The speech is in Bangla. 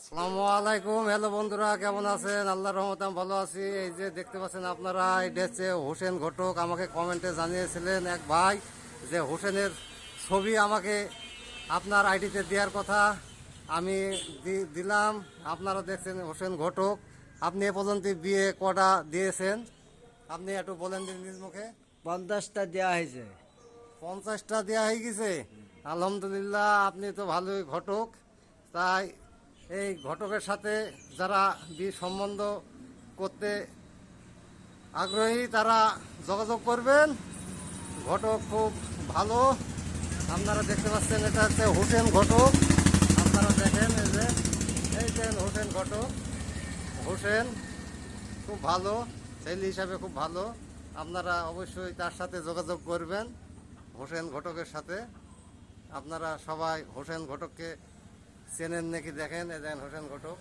আসসালামু আলাইকুম। হ্যালো বন্ধুরা, কেমন আছেন? আল্লাহর রহমতে আমি ভালো আছি। এই যে দেখতে পাচ্ছেন আপনারা, এটা হচ্ছে হোসেন ঘটক। আমাকে কমেন্টে জানিয়েছিলেন এক ভাই যে হোসেনের ছবি আমাকে আপনার আইডিতে দেওয়ার কথা। আমি দিলাম। আপনারা দেখছেন হোসেন ঘটক। আপনি এ পর্যন্ত বিয়ে কটা দিয়েছেন? আপনি একটু বলেন দিন নিজ মুখে। 50টা দেওয়া হয়েছে। 50টা দেওয়া হয়ে গেছে। আলহামদুলিল্লাহ, আপনি তো ভালোই ঘটক। তাই এই ঘটকের সাথে যারা বিয়ে সম্বন্ধ করতে আগ্রহী তারা যোগাযোগ করবেন। ঘটক খুব ভালো। আপনারা দেখতে পাচ্ছেন, এটা হচ্ছে হোসেন ঘটক। আপনারা দেখেন, এই যে হোসেন ঘটক। হোসেন খুব ভালো, ছেলে হিসাবে খুব ভালো। আপনারা অবশ্যই তার সাথে যোগাযোগ করবেন, হোসেন ঘটকের সাথে। আপনারা সবাই হোসেন ঘটককে চেনেন নাকি দেখেন, এ দেখেন হোসেন ঘটক।